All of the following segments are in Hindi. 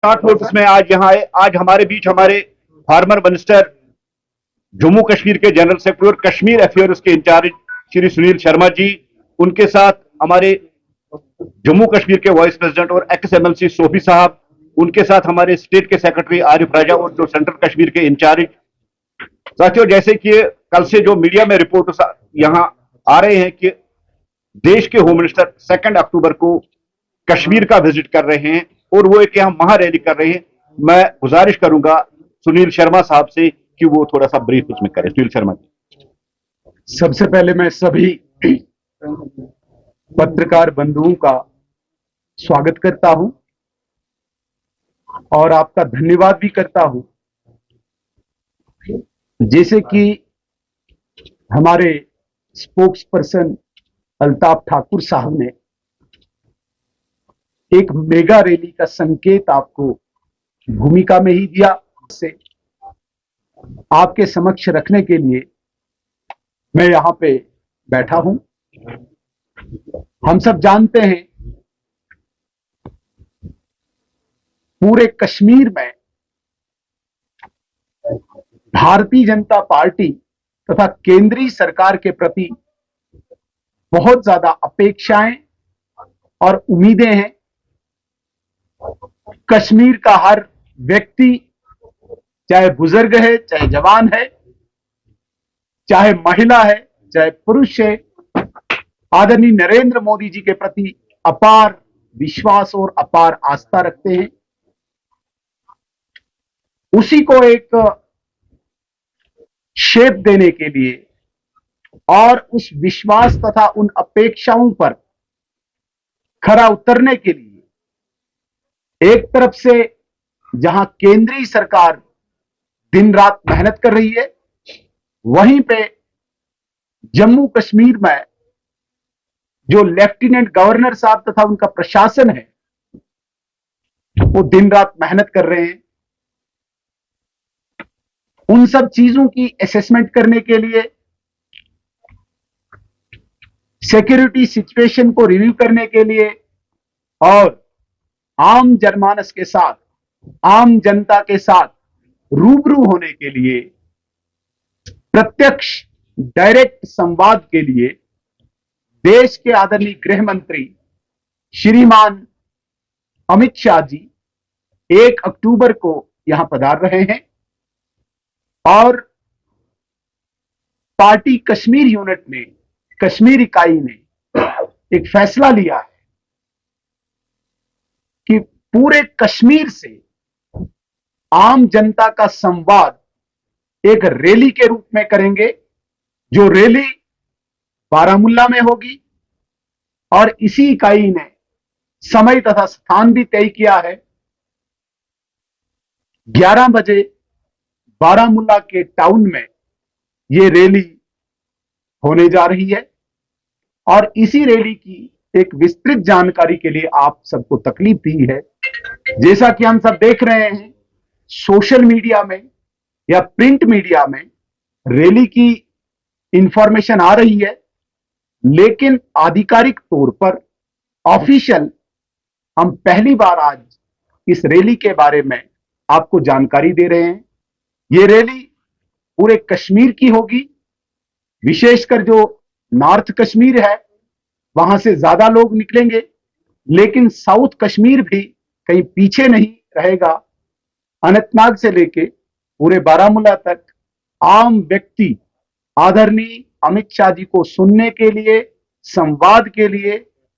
शॉर्ट नोटिस में आज यहाँ आए। आज हमारे बीच हमारे फार्मर मिनिस्टर, जम्मू कश्मीर के जनरल सेक्रेटरी और कश्मीर अफेयर्स के इंचार्ज श्री सुनील शर्मा जी, उनके साथ हमारे जम्मू कश्मीर के वाइस प्रेसिडेंट और एक्स एमएलसी सोफी साहब, उनके साथ हमारे स्टेट के सेक्रेटरी आरिफ राजा और जो सेंट्रल कश्मीर के इंचार्ज। साथियों, जैसे कि कल से जो मीडिया में रिपोर्ट यहाँ आ रहे हैं कि देश के होम मिनिस्टर 2 अक्टूबर को कश्मीर का विजिट कर रहे हैं और वो एक यहाँ महारैली कर रहे हैं। मैं गुजारिश करूंगा सुनील शर्मा साहब से कि वो थोड़ा सा ब्रीफ उसमें करें। सुनील शर्मा जी। सबसे पहले मैं सभी पत्रकार बंधुओं का स्वागत करता हूं और आपका धन्यवाद भी करता हूं। जैसे कि हमारे स्पोक्स पर्सन अल्ताफ ठाकुर साहब ने एक मेगा रैली का संकेत आपको भूमिका में ही दिया, से आपके समक्ष रखने के लिए मैं यहां पे बैठा हूं। हम सब जानते हैं पूरे कश्मीर में भारतीय जनता पार्टी तथा केंद्रीय सरकार के प्रति बहुत ज्यादा अपेक्षाएं और उम्मीदें हैं। कश्मीर का हर व्यक्ति, चाहे बुजुर्ग है, चाहे जवान है, चाहे महिला है, चाहे पुरुष है, आदरणीय नरेंद्र मोदी जी के प्रति अपार विश्वास और अपार आस्था रखते हैं। उसी को एक शेप देने के लिए और उस विश्वास तथा उन अपेक्षाओं पर खरा उतरने के लिए एक तरफ से जहां केंद्रीय सरकार दिन रात मेहनत कर रही है, वहीं पे जम्मू कश्मीर में जो लेफ्टिनेंट गवर्नर साहब तथा उनका प्रशासन है वो दिन रात मेहनत कर रहे हैं। उन सब चीजों की असेसमेंट करने के लिए, सिक्योरिटी सिचुएशन को रिव्यू करने के लिए और आम जनमानस के साथ, आम जनता के साथ रूबरू होने के लिए, प्रत्यक्ष डायरेक्ट संवाद के लिए देश के आदरणीय गृह मंत्री श्रीमान अमित शाह जी 1 अक्टूबर को यहां पधार रहे हैं और पार्टी कश्मीर यूनिट ने, कश्मीर इकाई ने एक फैसला लिया है कि पूरे कश्मीर से आम जनता का संवाद एक रैली के रूप में करेंगे, जो रैली बारामुल्ला में होगी। और इसी इकाई ने समय तथा स्थान भी तय किया है। 11 बजे बारामुल्ला के टाउन में ये रैली होने जा रही है और इसी रैली की एक विस्तृत जानकारी के लिए आप सबको तकलीफ दी है। जैसा कि हम सब देख रहे हैं सोशल मीडिया में या प्रिंट मीडिया में रैली की इंफॉर्मेशन आ रही है, लेकिन आधिकारिक तौर पर ऑफिशियल हम पहली बार आज इस रैली के बारे में आपको जानकारी दे रहे हैं। ये रैली पूरे कश्मीर की होगी, विशेषकर जो नॉर्थ कश्मीर है वहां से ज्यादा लोग निकलेंगे, लेकिन साउथ कश्मीर भी कहीं पीछे नहीं रहेगा। अनंतनाग से लेके पूरे बारामूला तक आम व्यक्ति आदरणीय अमित शाह जी को सुनने के लिए, संवाद के लिए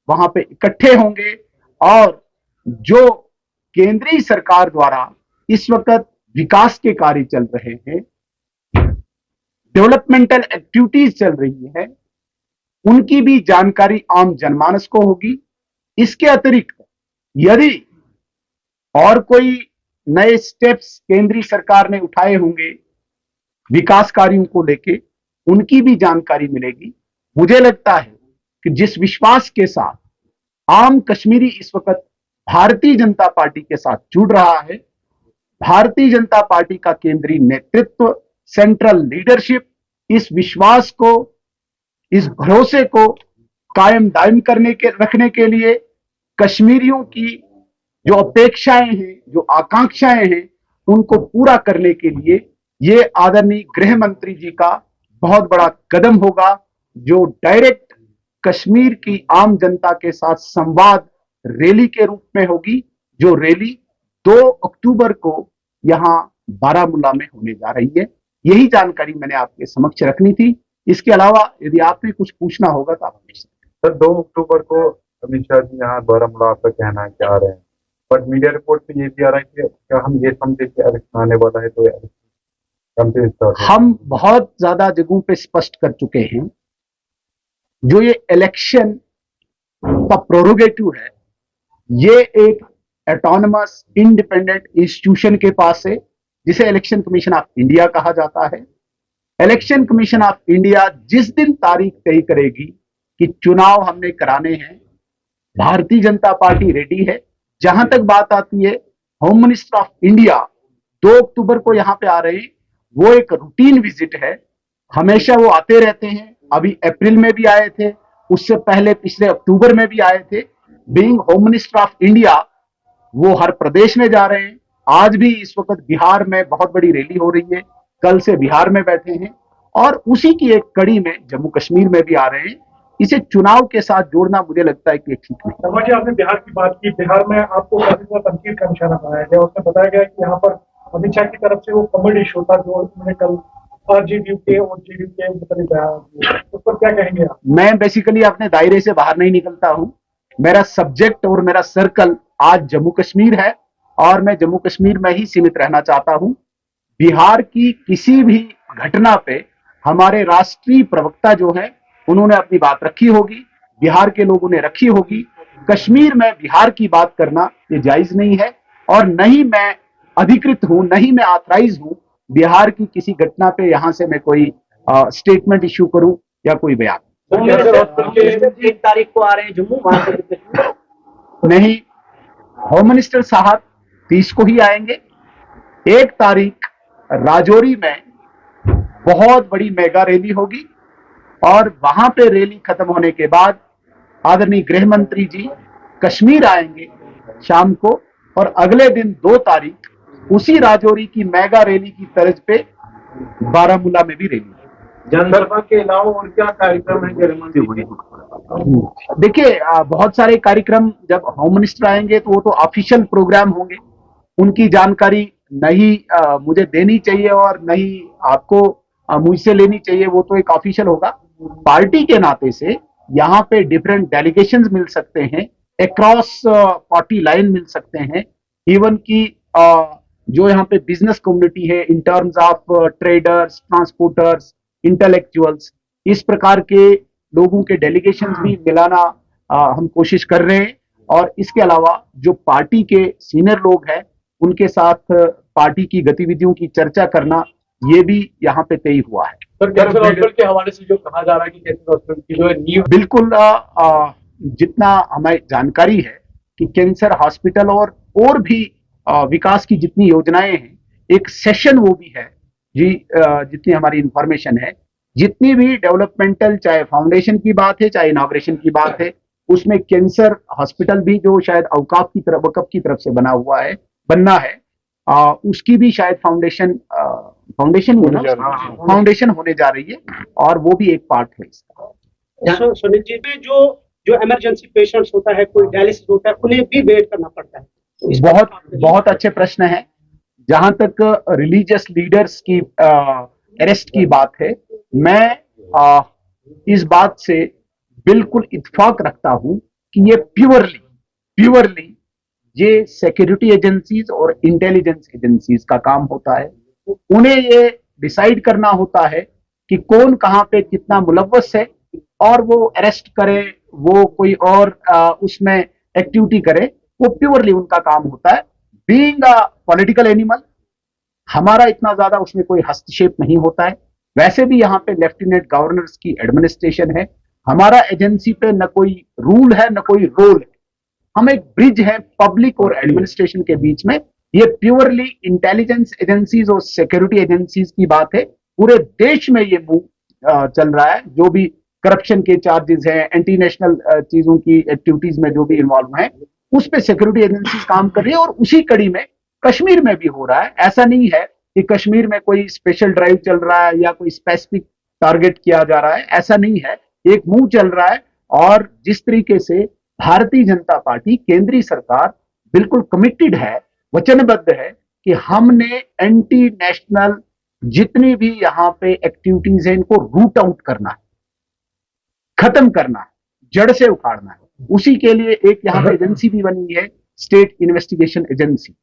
वहां पे इकट्ठे होंगे और जो केंद्रीय सरकार द्वारा इस वक्त विकास के कार्य चल रहे हैं, डेवलपमेंटल एक्टिविटीज चल रही है, उनकी भी जानकारी आम जनमानस को होगी। इसके अतिरिक्त यदि और कोई नए स्टेप्स केंद्रीय सरकार ने उठाए होंगे विकास कार्यों को लेके, उनकी भी जानकारी मिलेगी। मुझे लगता है कि जिस विश्वास के साथ आम कश्मीरी इस वक्त भारतीय जनता पार्टी के साथ जुड़ रहा है, भारतीय जनता पार्टी का केंद्रीय नेतृत्व, सेंट्रल लीडरशिप इस विश्वास को, इस भरोसे को कायम दायम रखने के लिए कश्मीरियों की जो अपेक्षाएं हैं, जो आकांक्षाएं हैं, उनको पूरा करने के लिए ये आदरणीय गृह मंत्री जी का बहुत बड़ा कदम होगा, जो डायरेक्ट कश्मीर की आम जनता के साथ संवाद रैली के रूप में होगी, जो रैली 2 अक्टूबर को यहां बारामूला में होने जा रही है। यही जानकारी मैंने आपके समक्ष रखनी थी। इसके अलावा यदि आपने कुछ पूछना होगा तो आप पूछ सकते हैं। सर 2 अक्टूबर को अमित शाह जी यहाँ बारामूला आपका कहना है कि आ रहे हैं, बट मीडिया रिपोर्ट पे ये भी आ रहा है कि क्या हम ये समझे कि इलेक्शन आने वाला है तो हम बहुत ज्यादा जगहों पे स्पष्ट कर चुके हैं, जो ये इलेक्शन का प्रोरोगेटिव है, ये एक ऑटोनमस इंडिपेंडेंट इंस्टीट्यूशन के पास है, जिसे इलेक्शन कमीशन ऑफ इंडिया कहा जाता है। इलेक्शन कमीशन ऑफ इंडिया जिस दिन तारीख तय करेगी कि चुनाव हमने कराने हैं, भारतीय जनता पार्टी रेडी है। जहां तक बात आती है होम मिनिस्टर ऑफ इंडिया 2 अक्टूबर को यहां पे आ रहे हैं, वो एक रूटीन विजिट है, हमेशा वो आते रहते हैं। अभी अप्रैल में भी आए थे, उससे पहले पिछले अक्टूबर में भी आए थे। Being home minister of India वो हर प्रदेश में जा रहे हैं। आज भी इस वक्त बिहार में बहुत बड़ी रैली हो रही है, कल से बिहार में बैठे हैं, और उसी की एक कड़ी में जम्मू कश्मीर में भी आ रहे हैं। इसे चुनाव के साथ जोड़ना मुझे लगता है कि ठीक नहीं। शर्मा जी, आपने बिहार की बात की, बिहार में आपको काफी ज्यादा तनकीद का निशाना बनाया गया। उसमें बताया गया कि यहाँ पर अमित शाह की तरफ से वो कमल इशू था जो उन्होंने कल आरजेडी के और जेडीयू के मतलब उस पर क्या कहेंगे आप? मैं बेसिकली अपने दायरे से बाहर नहीं निकलता हूं। मेरा सब्जेक्ट और मेरा सर्कल आज जम्मू कश्मीर है, और मैं जम्मू कश्मीर में ही सीमित रहना चाहता हूं। बिहार की किसी भी घटना पे हमारे राष्ट्रीय प्रवक्ता जो है उन्होंने अपनी बात रखी होगी, बिहार के लोगों ने रखी होगी। कश्मीर में बिहार की बात करना ये जायज नहीं है, और न ही मैं अधिकृत हूं, न ही मैं ऑथराइज हूं बिहार की किसी घटना पे यहां से मैं कोई स्टेटमेंट इश्यू करूं या कोई बयान। 1 तारीख को आ रहे हैं जम्मू, वहां से नहीं, होम मिनिस्टर साहब 30 को ही आएंगे। 1 तारीख राजौरी में बहुत बड़ी मेगा रैली होगी, और वहां पे रैली खत्म होने के बाद आदरणीय गृह मंत्री जी कश्मीर आएंगे शाम को, और अगले दिन 2 तारीख उसी राजौरी की मेगा रैली की तर्ज पे बारामूला में भी रैली। जनसभा के अलावा और क्या कार्यक्रम है गृहमंत्री? देखिए, बहुत सारे कार्यक्रम जब होम मिनिस्टर आएंगे तो वो तो ऑफिशियल प्रोग्राम होंगे, उनकी जानकारी नहीं मुझे देनी चाहिए और नहीं आपको मुझसे लेनी चाहिए, वो तो एक ऑफिशियल होगा। पार्टी के नाते से यहाँ पे डिफरेंट डेलीगेशंस मिल सकते हैं, अक्रॉस पार्टी लाइन मिल सकते हैं, इवन की जो यहाँ पे बिजनेस कम्युनिटी है in terms of traders, transporters, intellectuals, इस प्रकार के लोगों के डेलीगेशंस भी मिलाना हम कोशिश कर रहे हैं। और इसके अलावा जो पार्टी के सीनियर लोग हैं उनके साथ पार्टी की गतिविधियों की चर्चा करना, ये भी यहाँ पे तय हुआ है। सर, कैंसर हॉस्पिटल के हवाले से जो कहा जा रहा है कि कैंसर हॉस्पिटल की जो है नींव, बिल्कुल जितना हमें जानकारी है कि कैंसर हॉस्पिटल और भी विकास की जितनी योजनाएं हैं, एक सेशन वो भी है जी, जितनी हमारी इंफॉर्मेशन है, जितनी भी डेवलपमेंटल, चाहे फाउंडेशन की बात है चाहे इनॉग्रेशन की बात है, उसमें कैंसर हॉस्पिटल भी जो शायद वक़्फ़ की तरफ से बनना है, उसकी भी शायद फाउंडेशन होने जा रही है, और वो भी एक पार्ट है इसका। सुनील जी, जो इमरजेंसी पेशेंट्स होता है, कोई डायलिसिस होता है, उन्हें भी वेट करना पड़ता है। बहुत अच्छे प्रश्न है। जहां तक रिलीजियस लीडर्स की अरेस्ट की बात है, मैं इस बात से बिल्कुल इत्तेफाक रखता हूं कि ये प्योरली ये सिक्योरिटी एजेंसीज और इंटेलिजेंस एजेंसीज का काम होता है। उन्हें ये डिसाइड करना होता है कि कौन कहां पे कितना मुलव्वस है, और वो अरेस्ट करे, वो कोई और उसमें एक्टिविटी करे, वो प्योरली उनका काम होता है। बीइंग अ पॉलिटिकल एनिमल, हमारा इतना ज्यादा उसमें कोई हस्तक्षेप नहीं होता है। वैसे भी यहाँ पे लेफ्टिनेंट गवर्नर्स की एडमिनिस्ट्रेशन है, हमारा एजेंसी पे न कोई रूल है न कोई रोल है। हम एक ब्रिज है पब्लिक और एडमिनिस्ट्रेशन के बीच में। ये प्योरली इंटेलिजेंस एजेंसीज और सिक्योरिटी एजेंसीज की बात है। पूरे देश में ये मूव चल रहा है। जो भी करप्शन के चार्जेस हैं, एंटी नेशनल चीजों की एक्टिविटीज में जो भी इन्वॉल्व हैं, उस पे सिक्योरिटी एजेंसीज काम कर रही है और उसी कड़ी में कश्मीर में भी हो रहा है। ऐसा नहीं है कि कश्मीर में कोई स्पेशल ड्राइव चल रहा है या कोई स्पेसिफिक टारगेट किया जा रहा है, ऐसा नहीं है। एक मूव चल रहा है और जिस तरीके से भारतीय जनता पार्टी, केंद्रीय सरकार बिल्कुल कमिटेड है, वचनबद्ध है कि हमने एंटी नेशनल जितनी भी यहां पे एक्टिविटीज है इनको रूट आउट करना है, खत्म करना है, जड़ से उखाड़ना है। उसी के लिए एक यहां पे एजेंसी भी बनी है, state investigation agency.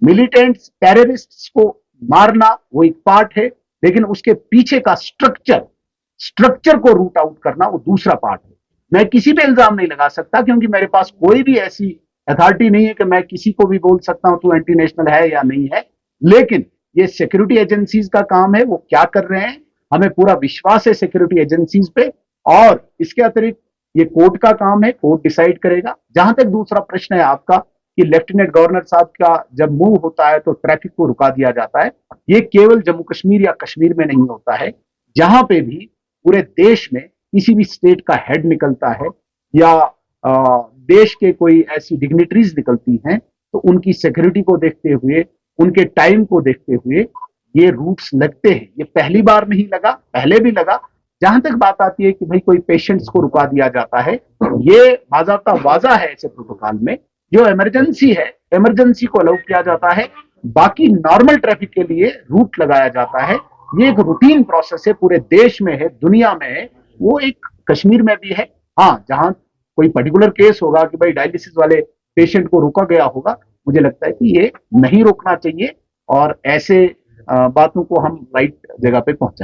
Militants, terrorists को मारना वो एक पार्ट है, लेकिन उसके पीछे का स्ट्रक्चर को रूट आउट करना वो दूसरा पार्ट है। मैं किसी पे इल्जाम नहीं लगा सकता क्योंकि मेरे पास कोई भी ऐसी अथॉरिटी नहीं है कि मैं किसी को भी बोल सकता हूं तू एंटी नेशनल है या नहीं है। लेकिन ये सिक्योरिटी एजेंसीज का काम है, वो क्या कर रहे हैं हमें पूरा विश्वास है सिक्योरिटी एजेंसीज पे। और इसके अतिरिक्त ये कोर्ट का काम है, कोर्ट डिसाइड करेगा। जहां तक दूसरा प्रश्न है आपका कि लेफ्टिनेंट गवर्नर साहब का जब मूव होता है तो ट्रैफिक को रुका दिया जाता है, ये केवल जम्मू कश्मीर या कश्मीर में नहीं होता है। जहां पे भी पूरे देश में किसी भी स्टेट का हेड निकलता है या देश के कोई ऐसी डिग्निटरीज निकलती हैं तो उनकी सिक्योरिटी को देखते हुए, उनके टाइम को देखते हुए ये रूट्स लगते हैं। ये पहली बार नहीं लगा, पहले भी लगा। जहां तक बात आती है कि भाई कोई पेशेंट्स को रुका दिया जाता है, ये बाज़ाब्ता वाज़ा है ऐसे प्रोटोकॉल में। जो इमरजेंसी है, इमरजेंसी को अलाउ किया जाता है, बाकी नॉर्मल ट्रैफिक के लिए रूट लगाया जाता है। ये एक रूटीन प्रोसेस है, पूरे देश में है, दुनिया में है, वो एक कश्मीर में भी है। हाँ, जहां कोई पर्टिकुलर केस होगा कि भाई डायलिसिस वाले पेशेंट को रोका गया होगा, मुझे लगता है कि ये नहीं रोकना चाहिए और ऐसे बातों को हम राइट जगह पे पहुंचा